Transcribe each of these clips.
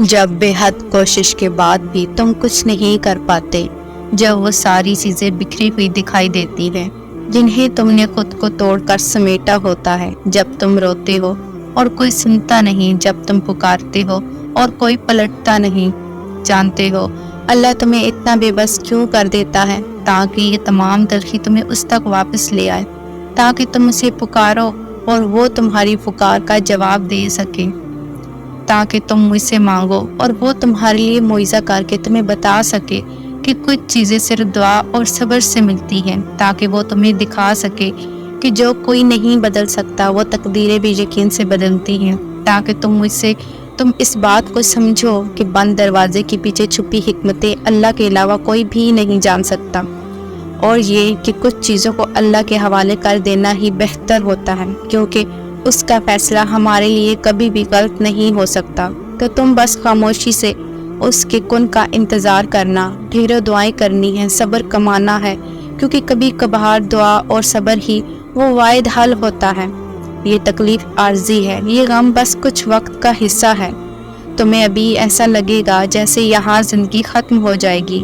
جب بے حد کوشش کے بعد بھی تم کچھ نہیں کر پاتے، جب وہ ساری چیزیں بکھری ہوئی دکھائی دیتی ہیں جنہیں تم نے خود کو توڑ کر سمیٹا ہوتا ہے، جب تم روتے ہو اور کوئی سنتا نہیں، جب تم پکارتے ہو اور کوئی پلٹتا نہیں، جانتے ہو اللہ تمہیں اتنا بے بس کیوں کر دیتا ہے؟ تاکہ یہ تمام تلخی تمہیں اس تک واپس لے آئے، تاکہ تم اسے پکارو اور وہ تمہاری پکار کا جواب دے سکے، تاکہ تم مجھ سے مانگو اور وہ تمہارے لیے معجزہ کر کے تمہیں بتا سکے کہ کچھ چیزیں صرف دعا اور صبر سے ملتی ہیں، تاکہ وہ تمہیں دکھا سکے کہ جو کوئی نہیں بدل سکتا وہ تقدیریں بھی یقین سے بدلتی ہیں، تاکہ تم اس بات کو سمجھو کہ بند دروازے کے پیچھے چھپی حکمتیں اللہ کے علاوہ کوئی بھی نہیں جان سکتا، اور یہ کہ کچھ چیزوں کو اللہ کے حوالے کر دینا ہی بہتر ہوتا ہے، کیونکہ اس کا فیصلہ ہمارے لیے کبھی بھی غلط نہیں ہو سکتا۔ تو تم بس خاموشی سے اس کے کن کا انتظار کرنا، ڈھیروں دعائیں کرنی ہیں، صبر کمانا ہے، کیونکہ کبھی کبھار دعا اور صبر ہی وہ واحد حل ہوتا ہے۔ یہ تکلیف عارضی ہے، یہ غم بس کچھ وقت کا حصہ ہے۔ تمہیں ابھی ایسا لگے گا جیسے یہاں زندگی ختم ہو جائے گی،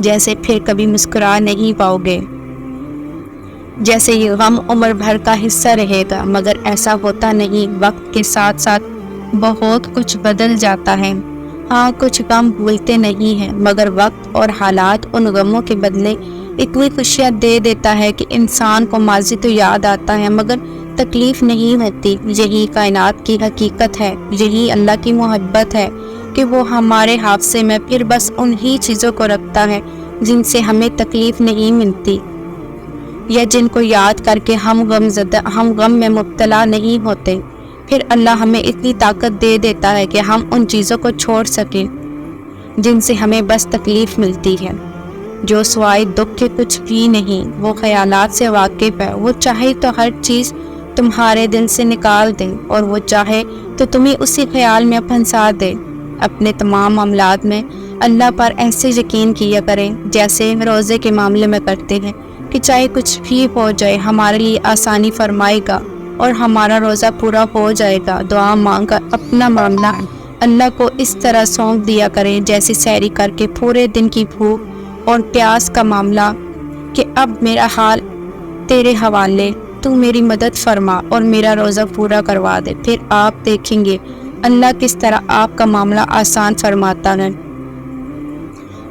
جیسے پھر کبھی مسکرا نہیں پاؤ گے، جیسے یہ غم عمر بھر کا حصہ رہے گا، مگر ایسا ہوتا نہیں۔ وقت کے ساتھ ساتھ بہت کچھ بدل جاتا ہے۔ ہاں، کچھ غم بھولتے نہیں ہیں، مگر وقت اور حالات ان غموں کے بدلے اتنی خوشیاں دے دیتا ہے کہ انسان کو ماضی تو یاد آتا ہے مگر تکلیف نہیں ہوتی۔ یہی کائنات کی حقیقت ہے، یہی اللہ کی محبت ہے کہ وہ ہمارے حافظے میں پھر بس انہی چیزوں کو رکھتا ہے جن سے ہمیں تکلیف نہیں ملتی، یا جن کو یاد کر کے ہم غم میں مبتلا نہیں ہوتے۔ پھر اللہ ہمیں اتنی طاقت دے دیتا ہے کہ ہم ان چیزوں کو چھوڑ سکیں جن سے ہمیں بس تکلیف ملتی ہے۔ جو سوائے دکھ کے کچھ بھی نہیں، وہ خیالات سے واقف ہے، وہ چاہے تو ہر چیز تمہارے دل سے نکال دے، اور وہ چاہے تو تمہیں اسی خیال میں پھنسا دے۔ اپنے تمام معاملات میں اللہ پر ایسے یقین کیا کریں جیسے روزے کے معاملے میں کرتے ہیں کہ چاہے کچھ بھی ہو جائے ہمارے لیے آسانی فرمائے گا اور ہمارا روزہ پورا ہو جائے گا۔ دعا مانگ کر اپنا معاملہ اللہ کو اس طرح سونپ دیا کریں جیسے سحری کر کے پورے دن کی بھوک اور پیاس کا معاملہ، کہ اب میرا حال تیرے حوالے، تو میری مدد فرما اور میرا روزہ پورا کروا دے۔ پھر آپ دیکھیں گے اللہ کس طرح آپ کا معاملہ آسان فرماتا ہے،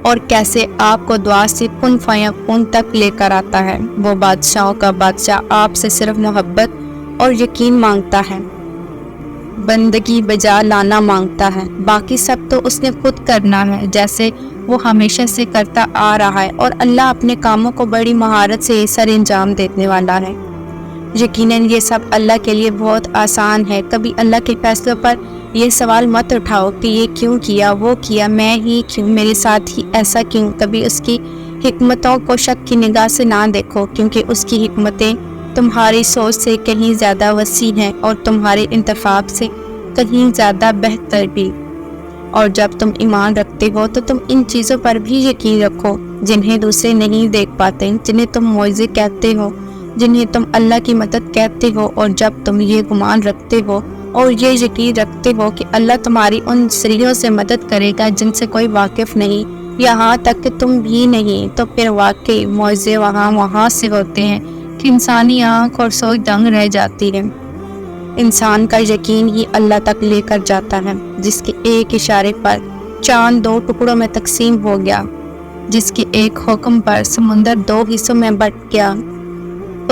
اور کیسے آپ کو دعا سے کن فیکون تک لے کر آتا ہے۔ وہ بادشاہوں کا بادشاہ آپ سے صرف محبت اور یقین مانگتا ہے، بندگی بجا لانا مانگتا ہے، باقی سب تو اس نے خود کرنا ہے جیسے وہ ہمیشہ سے کرتا آ رہا ہے، اور اللہ اپنے کاموں کو بڑی مہارت سے سر انجام دینے والا ہے۔ یقیناً یہ سب اللہ کے لیے بہت آسان ہے۔ کبھی اللہ کے فیصلوں پر یہ سوال مت اٹھاؤ کہ یہ کیوں کیا، وہ کیا، میں ہی کیوں، میرے ساتھ ہی ایسا کیوں۔ کبھی اس کی حکمتوں کو شک کی نگاہ سے نہ دیکھو، کیونکہ اس کی حکمتیں تمہاری سوچ سے کہیں زیادہ وسیع ہیں اور تمہارے انتخاب سے کہیں زیادہ بہتر بھی۔ اور جب تم ایمان رکھتے ہو تو تم ان چیزوں پر بھی یقین رکھو جنہیں دوسرے نہیں دیکھ پاتے، جنہیں تم معجزے کہتے ہو، جنہیں تم اللہ کی مدد کہتے ہو۔ اور جب تم یہ گمان رکھتے ہو اور یہ یقین رکھتے ہو کہ اللہ تمہاری ان سریوں سے مدد کرے گا جن سے کوئی واقف نہیں، یہاں تک کہ تم بھی نہیں، تو پھر واقعی معجزے وہاں سے ہوتے ہیں کہ انسانی آنکھ اور سوچ دنگ رہ جاتی ہے۔ انسان کا یقین ہی اللہ تک لے کر جاتا ہے، جس کے ایک اشارے پر چاند 2 ٹکڑوں میں تقسیم ہو گیا، جس کے ایک حکم پر سمندر 2 حصوں میں بٹ گیا۔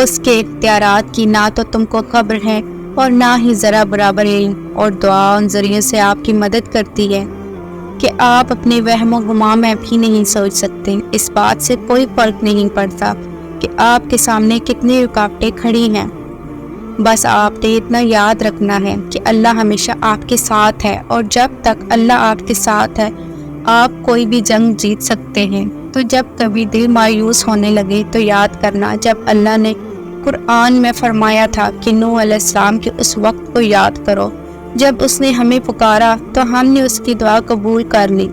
اس کے اختیارات کی نہ تو تم کو خبر ہے اور نہ ہی ذرا برابر علم، اور دعا ان ذریعے سے آپ کی مدد کرتی ہے کہ آپ اپنے وہم و گمان میں بھی نہیں سوچ سکتے۔ اس بات سے کوئی فرق نہیں پڑتا کہ آپ کے سامنے کتنی رکاوٹیں کھڑی ہیں، بس آپ نے اتنا یاد رکھنا ہے کہ اللہ ہمیشہ آپ کے ساتھ ہے، اور جب تک اللہ آپ کے ساتھ ہے آپ کوئی بھی جنگ جیت سکتے ہیں۔ تو جب کبھی دل مایوس ہونے لگے تو یاد کرنا جب اللہ نے قرآن میں فرمایا تھا کہ نوح علیہ السلام کے اس وقت کو یاد کرو جب اس نے ہمیں پکارا تو ہم نے اس کی دعا قبول کر لی۔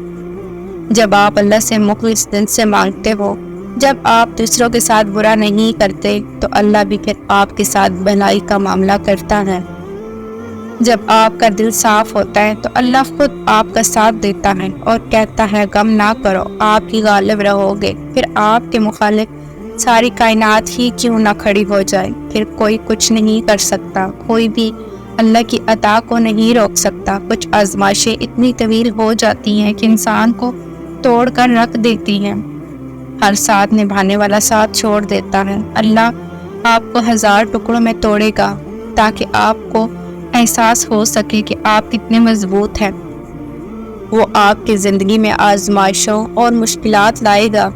جب آپ اللہ سے مخلص دل سے مانگتے ہو، جب آپ دوسروں کے ساتھ برا نہیں کرتے، تو اللہ بھی پھر آپ کے ساتھ بھلائی کا معاملہ کرتا ہے۔ جب آپ کا دل صاف ہوتا ہے تو اللہ خود آپ کا ساتھ دیتا ہے اور کہتا ہے غم نہ کرو، آپ ہی غالب رہو گے۔ پھر آپ کے مخالف ساری کائنات ہی کیوں نہ کھڑی ہو جائے، پھر کوئی کچھ نہیں کر سکتا، کوئی بھی اللہ کی عطا کو نہیں روک سکتا۔ کچھ آزمائشیں اتنی طویل ہو جاتی ہیں کہ انسان کو توڑ کر رکھ دیتی ہیں، ہر ساتھ نبھانے والا ساتھ چھوڑ دیتا ہے۔ اللہ آپ کو 1000 ٹکڑوں میں توڑے گا تاکہ آپ کو احساس ہو سکے کہ آپ کتنے مضبوط ہیں۔ وہ آپ کی زندگی میں آزمائشوں اور مشکلات لائے گا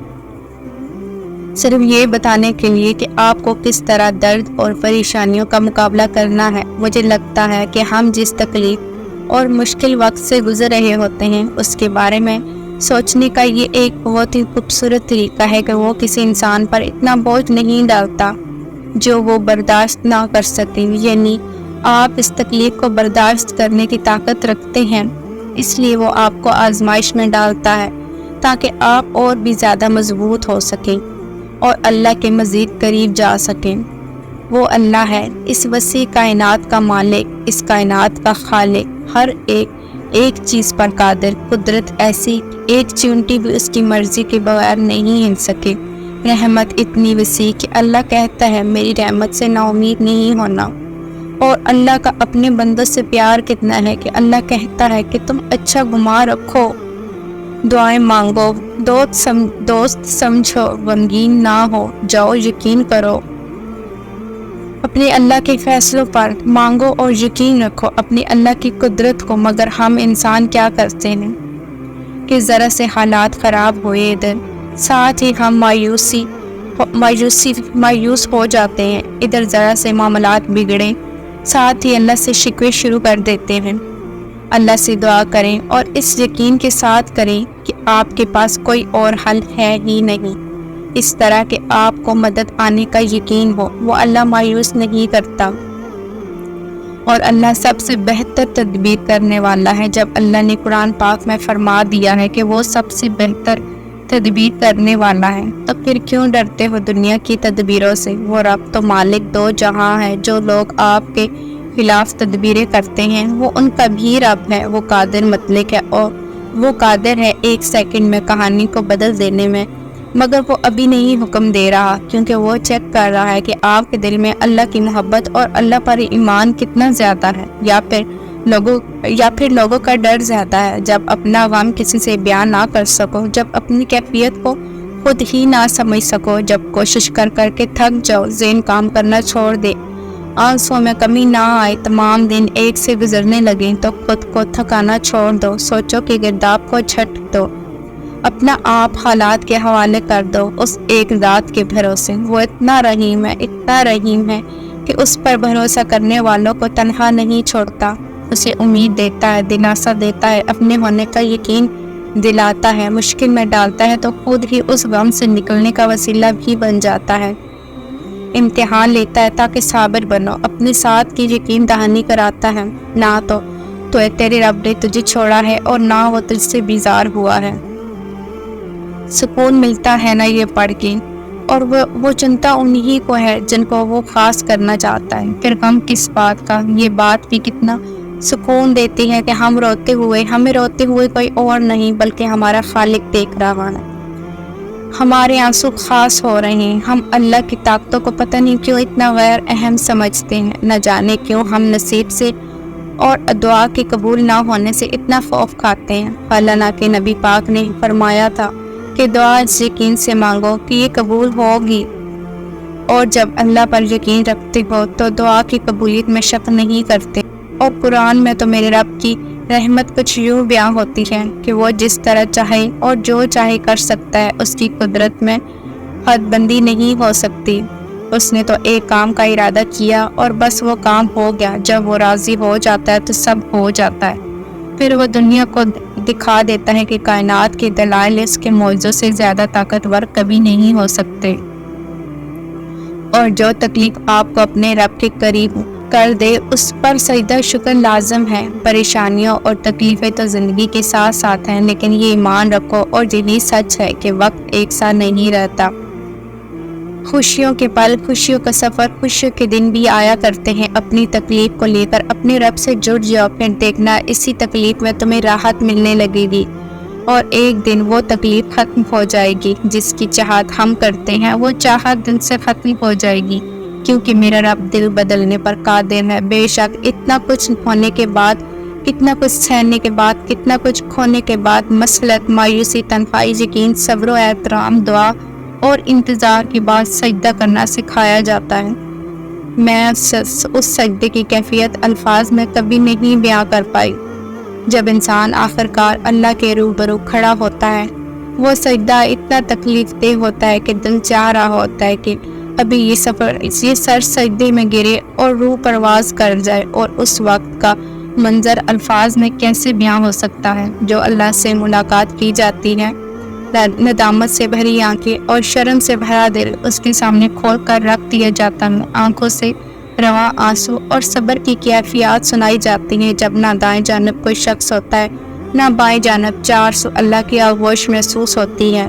صرف یہ بتانے کے لیے کہ آپ کو کس طرح درد اور پریشانیوں کا مقابلہ کرنا ہے۔ مجھے لگتا ہے کہ ہم جس تکلیف اور مشکل وقت سے گزر رہے ہوتے ہیں اس کے بارے میں سوچنے کا یہ ایک بہت ہی خوبصورت طریقہ ہے کہ وہ کسی انسان پر اتنا بوجھ نہیں ڈالتا جو وہ برداشت نہ کر سکے، یعنی آپ اس تکلیف کو برداشت کرنے کی طاقت رکھتے ہیں، اس لیے وہ آپ کو آزمائش میں ڈالتا ہے تاکہ آپ اور بھی زیادہ مضبوط ہو سکیں اور اللہ کے مزید قریب جا سکیں۔ وہ اللہ ہے، اس وسیع کائنات کا مالک، اس کائنات کا خالق، ہر ایک چیز پر قادر، قدرت ایسی ایک چونٹی بھی اس کی مرضی کے بغیر نہیں ہل سکے، رحمت اتنی وسیع کہ اللہ کہتا ہے میری رحمت سے نا امید نہیں ہونا، اور اللہ کا اپنے بندوں سے پیار کتنا ہے کہ اللہ کہتا ہے کہ تم اچھا گمان رکھو، دعائیں مانگو، دوست سمجھو، غمگین نہ ہو جاؤ، یقین کرو اپنے اللہ کے فیصلوں پر، مانگو اور یقین رکھو اپنے اللہ کی قدرت کو۔ مگر ہم انسان کیا کرتے ہیں کہ ذرا سے حالات خراب ہوئے ادھر، ساتھ ہی ہم مایوس ہو جاتے ہیں، ادھر ذرا سے معاملات بگڑے ساتھ ہی اللہ سے شکوے شروع کر دیتے ہیں۔ اللہ سے دعا کریں اور اس یقین کے ساتھ کریں کہ آپ کے پاس کوئی اور حل ہے ہی نہیں، اس طرح کہ آپ کو مدد آنے کا یقین ہو۔ وہ اللہ مایوس نہیں کرتا اور اللہ سب سے بہتر تدبیر کرنے والا ہے۔ جب اللہ نے قرآن پاک میں فرما دیا ہے کہ وہ سب سے بہتر تدبیر کرنے والا ہے تو پھر کیوں ڈرتے ہو دنیا کی تدبیروں سے؟ وہ رب تو مالک دو جہاں ہے، جو لوگ آپ کے خلاف تدبیریں کرتے ہیں وہ ان کا بھی رب ہے، وہ قادر مطلق ہے اور وہ قادر ہے 1 سیکنڈ میں کہانی کو بدل دینے میں، مگر وہ ابھی نہیں حکم دے رہا کیونکہ وہ چیک کر رہا ہے کہ آپ کے دل میں اللہ کی محبت اور اللہ پر ایمان کتنا زیادہ ہے، یا پھر لوگوں کا ڈر زیادہ ہے۔ جب اپنا غم کسی سے بیان نہ کر سکو، جب اپنی کیفیت کو خود ہی نہ سمجھ سکو، جب کوشش کر کے تھک جاؤ، ذہن کام کرنا چھوڑ دے، آنسوں میں کمی نہ آئے، تمام دن ایک سے گزرنے لگیں تو خود کو تھکانا چھوڑ دو، سوچو کہ گرداب کو جھٹ دو، اپنا آپ حالات کے حوالے کر دو اس ایک ذات کے بھروسے۔ وہ اتنا رحیم ہے کہ اس پر بھروسہ کرنے والوں کو تنہا نہیں چھوڑتا، اسے امید دیتا ہے، دلاسا دیتا ہے، اپنے ہونے کا یقین دلاتا ہے، مشکل میں ڈالتا ہے تو خود ہی اس غم سے نکلنے کا وسیلہ بھی بن جاتا ہے، امتحان لیتا ہے تاکہ صابر بنو، اپنے ساتھ کی یقین دہانی کراتا ہے، نہ تو تیرے رب نے تجھے چھوڑا ہے اور نہ وہ تجھ سے بیزار ہوا ہے۔ سکون ملتا ہے نا یہ پڑھ کے، اور وہ چنتا انہی کو ہے جن کو وہ خاص کرنا چاہتا ہے۔ پھر غم کس بات کا، یہ بات بھی کتنا سکون دیتی ہے کہ ہمیں روتے ہوئے کوئی اور نہیں بلکہ ہمارا خالق دیکھ رہا ہے، ہمارے آنسو خاص ہو رہے ہیں۔ ہم اللہ کی طاقتوں کو پتہ نہیں کیوں اتنا غیر اہم سمجھتے ہیں، نہ جانے کیوں ہم نصیب سے اور دعا کے قبول نہ ہونے سے اتنا خوف کھاتے ہیں۔ اللہ کے نبی پاک نے فرمایا تھا کہ دعا اس یقین سے مانگو کہ یہ قبول ہوگی، اور جب اللہ پر یقین رکھتے ہو تو دعا کی قبولیت میں شک نہیں کرتے۔ اور قرآن میں تو میرے رب کی رحمت کچھ یوں بیان ہوتی ہے کہ وہ جس طرح چاہے اور جو چاہے کر سکتا ہے، اس کی قدرت میں حد بندی نہیں ہو سکتی۔ اس نے تو ایک کام کا ارادہ کیا اور بس وہ کام ہو گیا، جب وہ راضی ہو جاتا ہے تو سب ہو جاتا ہے۔ پھر وہ دنیا کو دکھا دیتا ہے کہ کائنات کے دلائل اس کے معجزوں سے زیادہ طاقتور کبھی نہیں ہو سکتے، اور جو تکلیف آپ کو اپنے رب کے قریب کر دے اس پر سجدہ شکر لازم ہے۔ پریشانیوں اور تکلیفیں تو زندگی کے ساتھ ساتھ ہیں، لیکن یہ ایمان رکھو اور یہی سچ ہے کہ وقت ایک ساتھ نہیں رہتا، خوشیوں کے پل، خوشیوں کا سفر، خوشیوں کے دن بھی آیا کرتے ہیں۔ اپنی تکلیف کو لے کر اپنے رب سے جڑ جاؤ، پھر دیکھنا اسی تکلیف میں تمہیں راحت ملنے لگے گی، اور ایک دن وہ تکلیف ختم ہو جائے گی۔ جس کی چاہت ہم کرتے ہیں وہ چاہت دل سے ختم ہو جائے گی، کیونکہ میرا رب دل بدلنے پر قادر ہے۔ بے شک اتنا کچھ ہونے کے بعد، کتنا کچھ سہنے کے بعد، کتنا کچھ کھونے کے بعد، مسلط، مایوسی، تنہائی، یقین، صبر و احترام، دعا اور انتظار کے بعد سجدہ کرنا سکھایا جاتا ہے۔ میں اس سجدے کی کیفیت الفاظ میں کبھی نہیں بیان کر پائی۔ جب انسان آخرکار اللہ کے روبرو کھڑا ہوتا ہے، وہ سجدہ اتنا تکلیف دہ ہوتا ہے کہ دل چاہ رہا ہوتا ہے کہ ابھی یہ سر سجدے میں گرے اور روح پرواز کر جائے، اور اس وقت کا منظر الفاظ میں کیسے بیان ہو سکتا ہے۔ جو اللہ سے ملاقات کی جاتی ہے، ندامت سے بھری آنکھیں اور شرم سے بھرا دل اس کے سامنے کھول کر رکھ دیا جاتا ہے۔ آنکھوں سے رواں آنسو اور صبر کی کیفیات سنائی جاتی ہیں، جب نہ دائیں جانب کوئی شخص ہوتا ہے، نہ بائیں جانب 400 اللہ کی آغوش محسوس ہوتی ہے،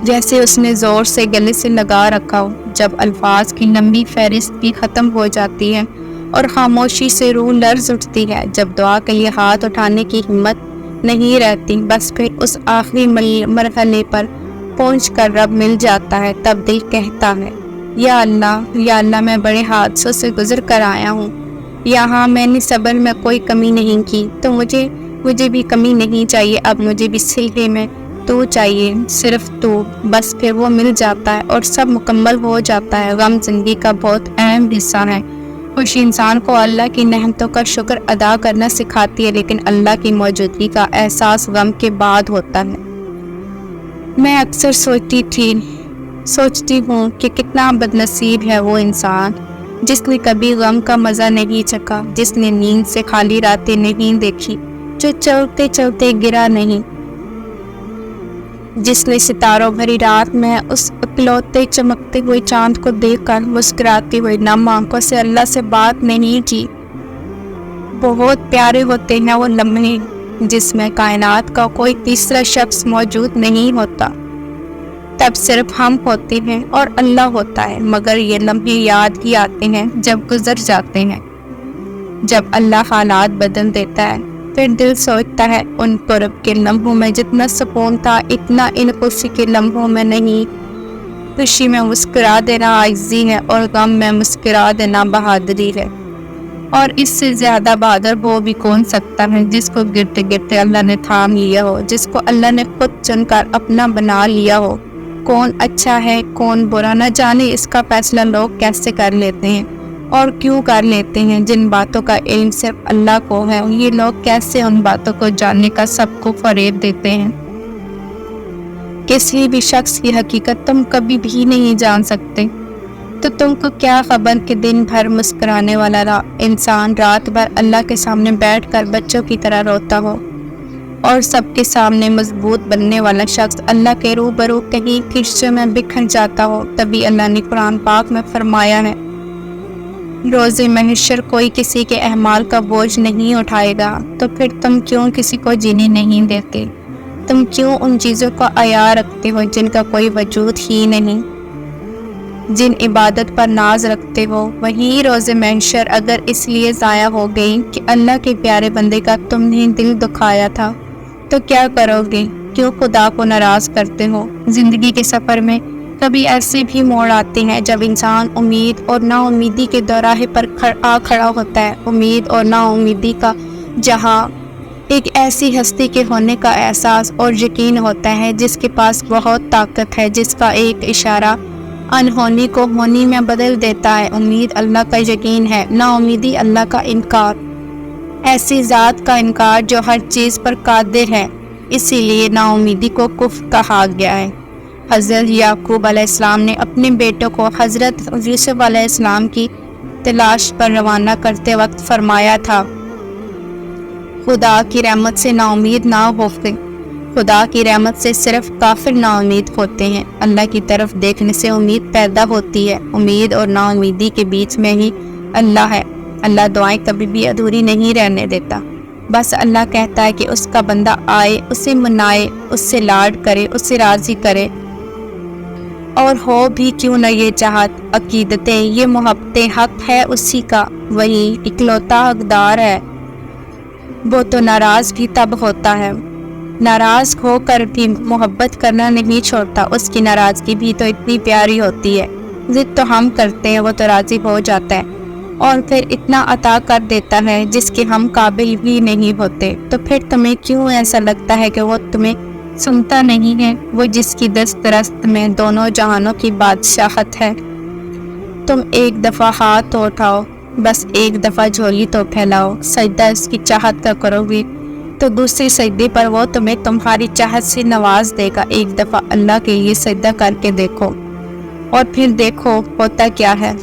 جیسے اس نے زور سے گلے سے لگا رکھا ہو۔ جب الفاظ کی لمبی فہرست بھی ختم ہو جاتی ہے اور خاموشی سے روح لرز اٹھتی ہے، جب دعا کے لیے ہاتھ اٹھانے کی ہمت نہیں رہتی، بس پھر اس آخری مرحلے پر پہنچ کر رب مل جاتا ہے، تب دل کہتا ہے، یا اللہ میں بڑے حادثوں سے گزر کر آیا ہوں، یہاں میں نے صبر میں کوئی کمی نہیں کی، تو مجھے بھی کمی نہیں چاہیے، اب مجھے بھی سلسلے میں تو چاہیے، صرف تو۔ بس پھر وہ مل جاتا ہے اور سب مکمل ہو جاتا ہے۔ غم زندگی کا بہت اہم حصہ ہے۔ خوشی انسان کو اللہ کی نعمتوں کا شکر ادا کرنا سکھاتی ہے، لیکن اللہ کی موجودگی کا احساس غم کے بعد ہوتا ہے۔ میں اکثر سوچتی ہوں کہ کتنا بدنصیب ہے وہ انسان جس نے کبھی غم کا مزہ نہیں چکھا، جس نے نیند سے خالی راتیں نہیں دیکھی، جو چلتے چلتے گرا نہیں، جس نے ستاروں بھری رات میں اس اکلوتے چمکتے ہوئے چاند کو دیکھ کر مسکراتی ہوئی نم آنکھوں سے اللہ سے بات نہیں کی۔ بہت پیارے ہوتے ہیں وہ لمحے جس میں کائنات کا کوئی تیسرا شخص موجود نہیں ہوتا، تب صرف ہم ہوتے ہیں اور اللہ ہوتا ہے، مگر یہ لمحے یاد ہی آتے ہیں جب گزر جاتے ہیں۔ جب اللہ حالات بدل دیتا ہے، پھر دل سوچتا ہے ان قرب کے لمحوں میں جتنا سکون تھا، اتنا ان خوشی کے لمحوں میں نہیں۔ خوشی میں مسکرا دینا عاجزی ہے، اور غم میں مسکرا دینا بہادری ہے، اور اس سے زیادہ بہادر وہ بھی کون سکتا ہے جس کو گرتے گرتے اللہ نے تھام لیا ہو، جس کو اللہ نے خود چن کر اپنا بنا لیا ہو۔ کون اچھا ہے کون برا، نہ جانے اس کا فیصلہ لوگ کیسے کر لیتے ہیں اور کیوں کر لیتے ہیں۔ جن باتوں کا علم صرف اللہ کو ہے، یہ لوگ کیسے ان باتوں کو جاننے کا سب کو فریب دیتے ہیں۔ کسی بھی شخص کی حقیقت تم کبھی بھی نہیں جان سکتے، تو تم کو کیا خبر کہ دن بھر مسکرانے والا انسان رات بھر اللہ کے سامنے بیٹھ کر بچوں کی طرح روتا ہو، اور سب کے سامنے مضبوط بننے والا شخص اللہ کے روبرو کہیں قصوں میں بکھر جاتا ہو۔ تبھی اللہ نے قرآن پاک میں فرمایا ہے، روز محشر کوئی کسی کے اعمال کا بوجھ نہیں اٹھائے گا، تو پھر تم کیوں کسی کو جینے نہیں دیتے؟ تم کیوں ان چیزوں کا عیار رکھتے ہو جن کا کوئی وجود ہی نہیں؟ جن عبادت پر ناز رکھتے ہو، وہی روز محشر اگر اس لیے ضائع ہو گئی کہ اللہ کے پیارے بندے کا تم نے دل دکھایا تھا، تو کیا کرو گے؟ کیوں خدا کو ناراض کرتے ہو؟ زندگی کے سفر میں کبھی ایسے بھی موڑ آتے ہیں جب انسان امید اور نا امیدی کے دوراہے پر کھڑا ہوتا ہے۔ امید اور نا امیدی کا جہاں ایک ایسی ہستی کے ہونے کا احساس اور یقین ہوتا ہے جس کے پاس بہت طاقت ہے، جس کا ایک اشارہ انہونی کو ہونی میں بدل دیتا ہے۔ امید اللہ کا یقین ہے، نا امیدی اللہ کا انکار، ایسی ذات کا انکار جو ہر چیز پر قادر ہے، اسی لیے نا امیدی کو کفر کہا گیا ہے۔ حضرت یعقوب علیہ السلام نے اپنے بیٹوں کو حضرت یوسف علیہ السلام کی تلاش پر روانہ کرتے وقت فرمایا تھا، خدا کی رحمت سے نا امید نہ ہوتے، خدا کی رحمت سے صرف کافر نا امید ہوتے ہیں۔ اللہ کی طرف دیکھنے سے امید پیدا ہوتی ہے، امید اور نا امیدی کے بیچ میں ہی اللہ ہے۔ اللہ دعائیں کبھی بھی ادھوری نہیں رہنے دیتا، بس اللہ کہتا ہے کہ اس کا بندہ آئے، اسے منائے، اس سے لاڈ کرے، اسے راضی کرے، اور ہو بھی کیوں نہ یہ چاہت، عقیدتیں، یہ محبتیں، حق ہے اسی کا، وہی اکلوتا حقدار ہے۔ وہ تو ناراض بھی تب ہوتا ہے، ناراض ہو کر بھی محبت کرنا نہیں چھوڑتا۔ اس کی ناراضگی بھی تو اتنی پیاری ہوتی ہے، ضد تو ہم کرتے ہیں، وہ تو راضی ہو جاتا ہے اور پھر اتنا عطا کر دیتا ہے جس کے ہم قابل بھی نہیں ہوتے۔ تو پھر تمہیں کیوں ایسا لگتا ہے کہ وہ تمہیں سنتا نہیں ہے؟ وہ جس کی دست رست میں دونوں جہانوں کی بادشاہت ہے۔ تم ایک دفعہ ہاتھ تو اٹھاؤ، بس ایک دفعہ جھولی تو پھیلاؤ، سجدہ اس کی چاہت کا کرو گی تو دوسری سجدے پر وہ تمہیں تمہاری چاہت سے نواز دے گا۔ ایک دفعہ اللہ کے لیے سجدہ کر کے دیکھو اور پھر دیکھو ہوتا کیا ہے۔